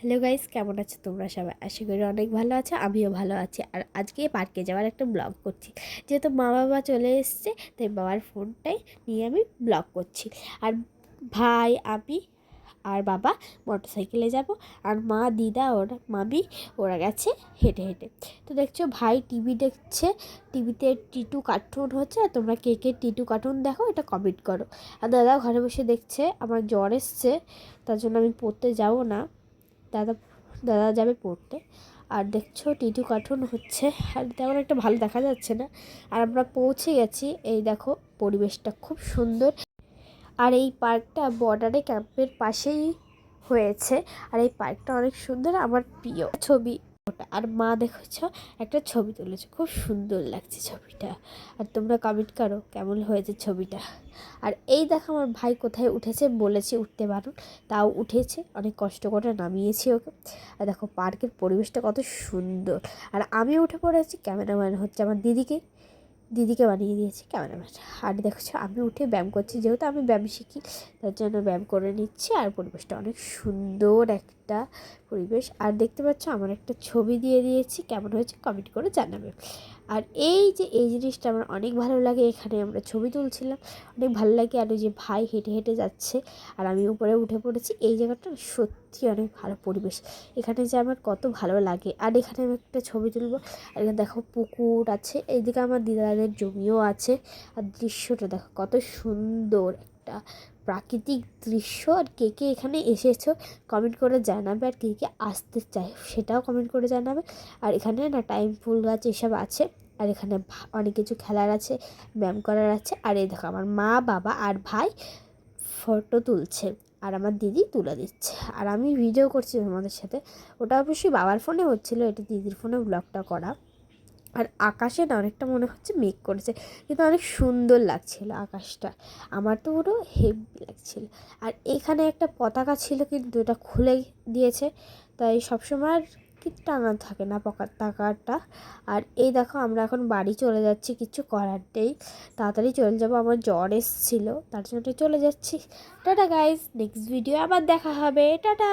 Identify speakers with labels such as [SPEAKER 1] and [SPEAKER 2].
[SPEAKER 1] Hello guys, কেমন আছো তোমরা সবাই? আশা করি অনেক ভালো আছো, আমিও ভালো আছি। আর আজকে পার্কে যাওয়ার একটা ব্লগ করছি। যেহেতু মা বাবা চলে এসছে, তাই বাবার ফোনটাই নিয়ে আমি ব্লগ করছি। আর ভাই, আমি আর বাবা মোটরসাইকেলে যাব, আর মা, দিদা, ওরা মামি ওরা গেছে হেঁটে হেঁটে। তো দেখছো ভাই টিভি দেখছে, টিভিতে টিটু কার্টুন হচ্ছে। আর তোমরা কে কে টিটু কার্টুন দেখো এটা কমেন্ট করো। আর দাদা ঘরে বসে দেখছে। আমার জ্বর এসছে, তার জন্য আমি পড়তে যাব না। দাদা দাদা যাবে পড়তে। আর দেখছো টিটু কার্টুন হচ্ছে, আর তেমন একটা ভালো দেখা যাচ্ছে না। আর আমরা পৌঁছে গেছি। এই দেখো, পরিবেশটা খুব সুন্দর। আর এই পার্কটা বর্ডারে ক্যাম্পের পাশেই হয়েছে। আর এই পার্কটা অনেক সুন্দর, আমার প্রিয় ছবি ওটা। আর মা দেখেছো একটা ছবি তুলেছে, খুব সুন্দর লাগছে ছবিটা। আর তোমরা কমেন্ট করো কেমন হয়েছে ছবিটা। আর এই দেখো আমার ভাই কোথায় উঠেছে, বলেছি উঠতে পারুন, তাও উঠেছে। অনেক কষ্ট করে নামিয়েছি ওকে। আর দেখো পার্কের পরিবেশটা কত সুন্দর। আর আমি উঠে পড়েছি, ক্যামেরাম্যান হচ্ছে আমার দিদিকে বানিয়ে দিয়েছি ক্যামেরাম্যান। আর দেখছো আমি উঠে ব্যায়াম করছি, যেহেতু আমি ব্যায়াম শিখি, তার জন্য ব্যায়াম করে নিচ্ছি। আর পরিবেশটা অনেক সুন্দর একটা পরিবেশ। আর দেখতে পাচ্ছ আমার একটা ছবি দিয়ে দিয়েছি, কেমন হয়েছে কমেন্ট করে জানাবে। আর এই জিনিসটা আমার অনেক ভালো লাগে। এখানে আমরা ছবি তুলছিলাম, অনেক ভালো লাগে। আর ওই যে ভাই হেঁটে হেঁটে যাচ্ছে, আর আমি উপরে উঠে পড়েছি। এই জায়গাটা সত্যি অনেক ভালো পরিবেশ, এখানে যে আমার কত ভালো লাগে। আর এখানে আমি একটা ছবি তুলবো। আর এখানে দেখো পুকুর আছে, এইদিকে আমার দিদাদের জমিও আছে। আর দৃশ্যটা দেখো কত সুন্দর একটা প্রাকৃতিক দৃশ্য। আর কে কে এখানে এসেছো কমেন্ট করে জানাবে, আর কে কে আসতে চায় সেটাও কমেন্ট করে জানাবে। আর এখানে না টাইম ফুল গাছ এসব আছে। আর এখানে অনেক কিছু খেলার আছে, ব্যায়াম করার আছে। আর এই দেখো আমার মা, বাবা আর ভাই ফটো তুলছে, আর আমার দিদি তুলে দিচ্ছে। আর আমি ভিডিও করছি তোমাদের সাথে। ওটা অবশ্যই বাবার ফোনে হচ্ছিলো, এটা দিদির ফোনে ব্লগটা করা। আর আকাশে না অনেকটা মনে হচ্ছে মেঘ করেছে, কিন্তু অনেক সুন্দর লাগছিল আকাশটা। আমার তো পুরো হেভি লাগছিল। আর এখানে একটা পতাকা ছিল, কিন্তু এটা খুলে দিয়েছে, তাই সবসময় আর কি টাঙানো থাকে না পতাকাটা। আর এই দেখো আমরা এখন বাড়ি চলে যাচ্ছি, কিছু করার নেই, তাড়াতাড়ি চলে যাবো। আমার জ্বর এসেছিলো, তার জন্য চলে যাচ্ছি। টাটা গাইস, নেক্সট ভিডিও আবার দেখা হবে। টাটা।